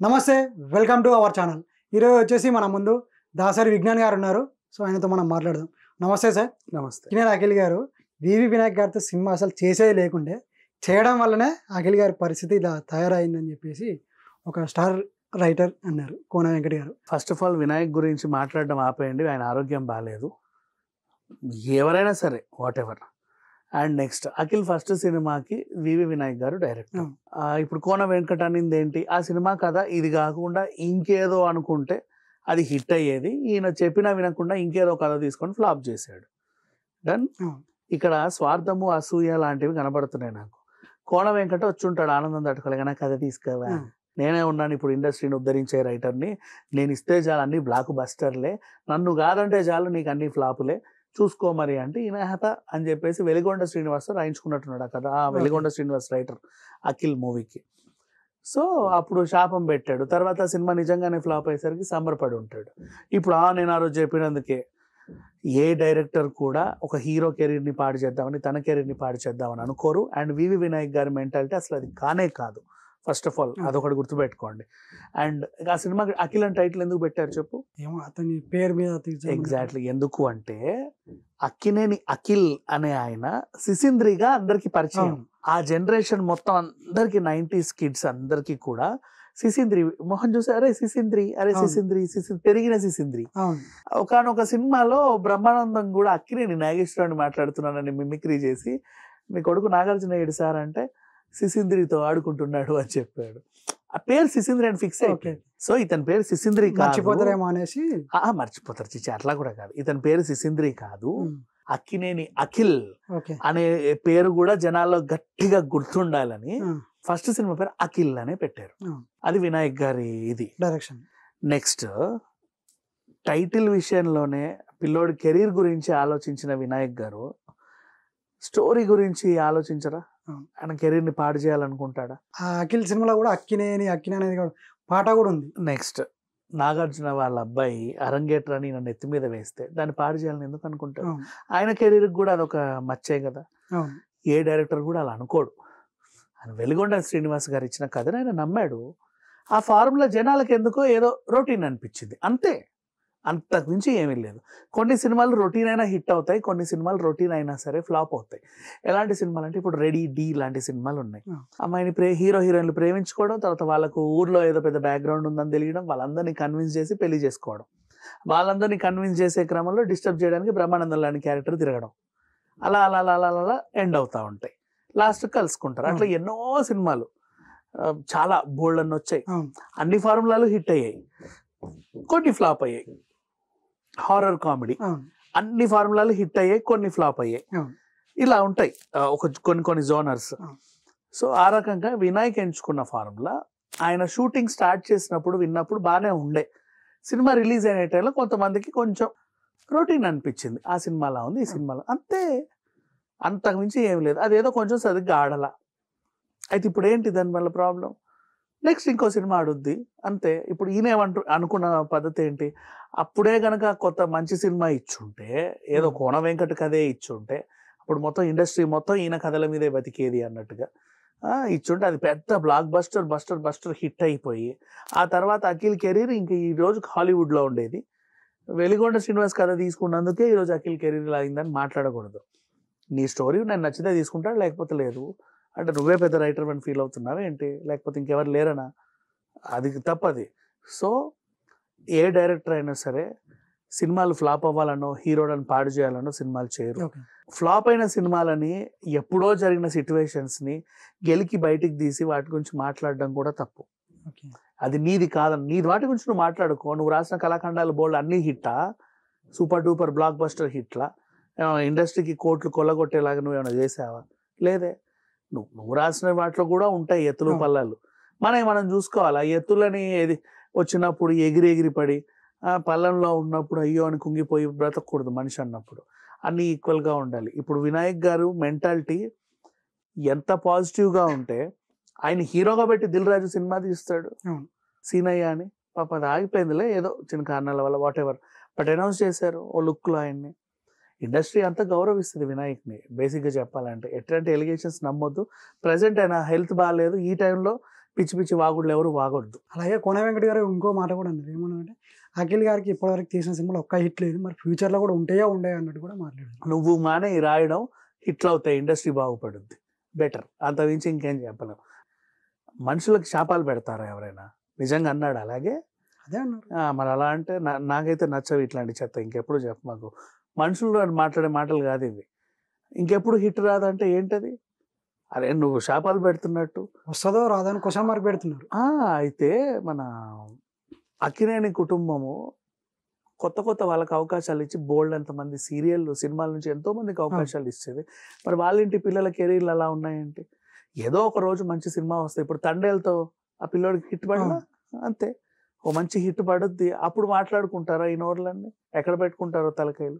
నమస్తే, welcome to our channel. ఈరోజు వచ్చేసి మన ముందు దాసరి విజ్ఞాన్ గారు ఉన్నారు. సో ఆయనతో మనం మాట్లాడదాం. నమస్తే సార్. నమస్తే. కినేని అఖిల్ గారు వివి వినాయక్ గారితో సినిమా అసలు చేసేది లేకుండే చేయడం వల్లనే అఖిల్ గారి పరిస్థితి ఇలా తయారైందని చెప్పేసి ఒక స్టార్ రైటర్ అన్నారు కోన వెంకట గారు. ఫస్ట్ ఆఫ్ ఆల్ వినాయక్ గురించి మాట్లాడడం ఆపేయండి, ఆయన ఆరోగ్యం బాగాలేదు. ఎవరైనా సరే what ever. And next Akhil first సినిమాకి వివి వినాయక్ గారు డైరెక్టర్. ఇప్పుడు కోన వెంకట అనింది ఏంటి, ఆ సినిమా కథ ఇది కాకుండా ఇంకేదో అనుకుంటే అది హిట్ అయ్యేది. ఈయన చెప్పినా వినకుండా ఇంకేదో కథ తీసుకొని ఫ్లాప్ చేశాడు. దెన్ ఇక్కడ స్వార్థము అసూయ లాంటివి కనబడుతున్నాయి నాకు. కోన వెంకట వచ్చుంటాడు ఆనందం తట్టుకోలేక, నా కథ తీసుకోవా, నేనే ఉన్నాను ఇప్పుడు ఇండస్ట్రీని ఉద్ధరించే రైటర్ని, నేను ఇస్తే చాలు అన్ని బ్లాక్ బస్టర్లే, నన్ను కాదంటే చాలు నీకు అన్ని ఫ్లాపులే, చూసుకో మరి అంటే ఈయన హత అని చెప్పేసి వెలిగొండ శ్రీనివాస్ రాయించుకున్నట్టున్నాడు కదా. వెలిగొండ శ్రీనివాస్ రైటర్ అఖిల్ మూవీకి. సో అప్పుడు శాపం పెట్టాడు. తర్వాత సినిమా నిజంగానే ఫ్లాప్ అయ్యేసరికి సంబరపడి ఉంటాడు. ఇప్పుడు నేను ఆ రోజు చెప్పినందుకే ఏ డైరెక్టర్ కూడా ఒక హీరో కెరీర్ని పాడు చేద్దామని, తన కెరీర్ని పాడు చేద్దామని అనుకోరు. అండ్ వివి వినాయక్ గారి మెంటాలిటీ అసలు అది కానే కాదు. ఫస్ట్ ఆఫ్ ఆల్ అదొకటి గుర్తుపెట్టుకోండి. అండ్ ఆ సినిమాకి అఖిల్ అని టైటిల్ ఎందుకు పెట్టారు చెప్పు? ఏమో అతని పేరు మీద ఎగ్జాక్ట్లీ. ఎందుకు అంటే అక్కినేని అఖిల్ అనే ఆయన సిసింద్రిగా అందరికి పరిచయం. ఆ జనరేషన్ మొత్తం అందరికి 90s కిడ్స్ అందరికి కూడా సిసింద్రి మొహం చూసి అరే సిసింద్రి, అరే సిసింద్రి, పెరిగిన సిసింద్రి. ఒకనొక సినిమాలో బ్రహ్మానందం కూడా అక్కినేని నాగేశ్వరరావుని మాట్లాడుతున్నానని మిమిక్రీ చేసి, మీ కొడుకు నాగార్జున ఏడు సార్ అంటే సిసింద్రితో ఆడుకుంటున్నాడు అని చెప్పాడు. ఆ పేరు సిసింద్రి అని ఫిక్స్ అయిపోయి, సో ఇతని పేరు సిసింద్రి మర్చిపోతారేమో అనేసి మర్చిపోతారు చిచ్చి, అట్లా కూడా కాదు. ఇతని పేరు సిసింద్రి కాదు, అక్కినేని అఖిల్ అనే పేరు కూడా జనాల్లో గట్టిగా గుర్తుండాలని ఫస్ట్ సినిమా పేరు అఖిల్ అనే పెట్టారు. అది వినాయక్ గారి ఇది డైరెక్షన్. నెక్స్ట్ టైటిల్ విషయంలోనే పిల్లోడి కెరీర్ గురించి ఆలోచించిన వినాయక్ గారు స్టోరీ గురించి ఆలోచించరా? ఆయన కెరీర్ ని పాడు చేయాలనుకుంటాడా? ఆ అఖిల్ సినిమాలో కూడా అక్కినేని అనేది పాట కూడా ఉంది. నెక్స్ట్ నాగార్జున వాళ్ళ అబ్బాయి అరంగేట్ర అని నన్ను ఎత్తి మీద వేస్తే దాన్ని పాడు చేయాలని ఎందుకు అనుకుంటాడు? ఆయన కెరీర్ కూడా అదొక మచ్చే కదా. ఏ డైరెక్టర్ కూడా అలా అనుకోడు. ఆయన వెలిగొండ శ్రీనివాస్ గారు ఇచ్చిన కథని ఆయన నమ్మాడు. ఆ ఫార్ములా జనాలకు ఎందుకో ఏదో రొటీన్ అనిపించింది, అంతే, అంతకు మించి ఏమీ లేదు. కొన్ని సినిమాలు రొటీన్ అయినా హిట్ అవుతాయి, కొన్ని సినిమాలు రొటీన్ అయినా సరే ఫ్లాప్ అవుతాయి. ఎలాంటి సినిమాలు అంటే ఇప్పుడు రెడీ డి లాంటి సినిమాలు ఉన్నాయి. అమ్మాయిని హీరో హీరోయిన్లు ప్రేమించుకోవడం, తర్వాత వాళ్ళకు ఊర్లో ఏదో పెద్ద బ్యాక్గ్రౌండ్ ఉందని తెలియడం, వాళ్ళందరినీ కన్విన్స్ చేసి పెళ్లి చేసుకోవడం, వాళ్ళందరినీ కన్విన్స్ చేసే క్రమంలో డిస్టర్బ్ చేయడానికి బ్రహ్మానందం లాంటి క్యారెక్టర్ తిరగడం, అలా అలా అలా అలా అలా ఎండ్ అవుతూ ఉంటాయి. లాస్ట్ కలుసుకుంటారు. అట్లా ఎన్నో సినిమాలు చాలా బోల్డ్ అన్ని వచ్చాయి. అన్ని ఫార్ములాలు హిట్ అయ్యాయి, కొన్ని ఫ్లాప్ అయ్యాయి. హారర్ కామెడీ అన్ని ఫార్ములాలు హిట్ అయ్యాయి, కొన్ని ఫ్లాప్ అయ్యాయి. ఇలా ఉంటాయి కొన్ని జోనర్స్. సో ఆ రకంగా వినాయక్ ఎంచుకున్న ఫార్ములా ఆయన షూటింగ్ స్టార్ట్ చేసినప్పుడు విన్నప్పుడు బాగానే ఉండే. సినిమా రిలీజ్ అయిన టైంలో కొంతమందికి కొంచెం రొటీన్ అనిపించింది. ఆ సినిమాలో ఉంది, ఈ సినిమాలో అంతే, అంతకు మించి ఏం లేదు. అదేదో కొంచెం సరిగ్గా ఆడలా. అయితే ఇప్పుడు ఏంటి దానివల్ల ప్రాబ్లం? నెక్స్ట్ ఇంకో సినిమా ఆడుద్ది, అంతే. ఇప్పుడు ఈయన అనుకున్న పద్ధతి ఏంటి, అప్పుడే కనుక కొత్త మంచి సినిమా ఇచ్చుంటే, ఏదో కోన వెంకట కథే ఇచ్చుంటే, అప్పుడు మొత్తం ఇండస్ట్రీ మొత్తం ఈయన కథల మీదే బతికేది అన్నట్టుగా ఇచ్చుంటే అది పెద్ద బ్లాక్ బస్టర్ హిట్ అయిపోయి, ఆ తర్వాత అఖిల్ కెరీర్ ఇంక ఈ రోజు హాలీవుడ్లో ఉండేది. వెలిగొండ శ్రీనివాస్ కథ తీసుకున్నందుకే ఈరోజు అఖిల్ కెరీర్ లాగిందని మాట్లాడకూడదు. నీ స్టోరీ నేను నచ్చితే తీసుకుంటాడు, లేకపోతే లేదు. అంటే నువ్వే పెద్ద రైటర్ అని ఫీల్ అవుతున్నావా ఏంటి, లేకపోతే ఇంకెవరు లేరనా? అది తప్పది. సో ఏ డైరెక్టర్ అయినా సరే సినిమాలు ఫ్లాప్ అవ్వాలనో, హీరోలను పాడు చేయాలనో సినిమాలు చేయరు. ఫ్లాప్ అయిన సినిమాలని, ఎప్పుడో జరిగిన సిచ్యువేషన్స్ని గెలికి బయటికి తీసి వాటి గురించి మాట్లాడడం కూడా తప్పు. అది నీది కాదని, నీది వాటి గురించి నువ్వు మాట్లాడుకో. నువ్వు రాసిన కళాఖండాలు బోల్డ్ అన్ని హిట్టా, సూపర్ డూపర్ బ్లాక్ బస్టర్ హిట్లా, ఇండస్ట్రీకి కోట్లు కొల్లగొట్టేలాగా నువ్వేమైనా చేసావా? లేదే. నువ్వు రాసిన వాటిలో కూడా ఉంటాయి ఎత్తులు పల్లాలు, మనం చూసుకోవాలి. ఆ ఎత్తులని వచ్చినప్పుడు ఎగిరి పడి, పల్లంలో ఉన్నప్పుడు అయ్యో అని కుంగిపోయి బ్రతకూడదు మనిషి అన్నప్పుడు. అన్ని ఈక్వల్గా ఉండాలి. ఇప్పుడు వినాయక్ గారు మెంటాలిటీ ఎంత పాజిటివ్గా ఉంటే, ఆయన హీరోగా పెట్టి దిల్ రాజు సినిమా తీస్తాడు, సీనయ్య అని. పాప అది ఆగిపోయిందిలే ఏదో చిన్న కారణాల వల్ల, వాట్ ఎవర్, బట్ అనౌన్స్ చేశారు ఓ లుక్లో ఆయన్ని. ఇండస్ట్రీ అంతా గౌరవిస్తుంది వినాయక్ని. బేసిక్గా చెప్పాలంటే ఎట్లాంటి ఎలిగేషన్స్ నమ్మొద్దు. ప్రజెంట్ ఆయన హెల్త్ బాగాలేదు, ఈ టైంలో పిచ్చి పిచ్చి వాగుడులు ఎవరు వాగొద్దు. అలాగే కోన వెంకట గారు ఇంకో మాట కూడా అన్నారు. ఏమన్నారంటే అఖిల్ గారికి ఇప్పటివరకు తీసిన సినిమాలో ఒక్క హిట్ లేదు, మరి ఫ్యూచర్లో కూడా ఉంటాయో ఉండయో అన్నట్టు కూడా మాట్లాడారు. నువ్వు మానే రాయడం, హిట్లు అవుతాయి, ఇండస్ట్రీ బాగుపడుద్ది, బెటర్. అంతమించి ఇంకేం చెప్పలేం. మనుషులకు శాపాలు పెడతారా ఎవరైనా? నిజంగా అన్నాడు అలాగే. అదే అన్నారు. మరి అలా అంటే నాకైతే నచ్చవు ఇట్లాంటి చెత్త. ఇంకెప్పుడు చెప్ప మాకు. మనుషులు మాట్లాడే మాటలు కాదు ఇవి. ఇంకెప్పుడు హిట్ రాదంటే ఏంటది? అరే నువ్వు శాపాలు పెడుతున్నట్టు. వస్తుందో రాదని క్వశ్చన్ మార్క్ పెడుతున్నారు. అయితే మన అక్కినేని కుటుంబము కొత్త కొత్త వాళ్ళకి అవకాశాలు ఇచ్చి బోల్డ్ ఎంతమంది సినిమాల నుంచి ఎంతో మందికి అవకాశాలు ఇచ్చేది. మరి వాళ్ళ ఇంటి పిల్లల కెరీర్లు అలా ఉన్నాయంటే ఏదో ఒక రోజు మంచి సినిమా వస్తాయి. ఇప్పుడు తండేలతో ఆ పిల్లోడికి హిట్ పడినా అంతే, ఓ మంచి హిట్ పడుద్ది. అప్పుడు మాట్లాడుకుంటారా ఈ నోర్లన్నీ? ఎక్కడ పెట్టుకుంటారో తలకాయలు?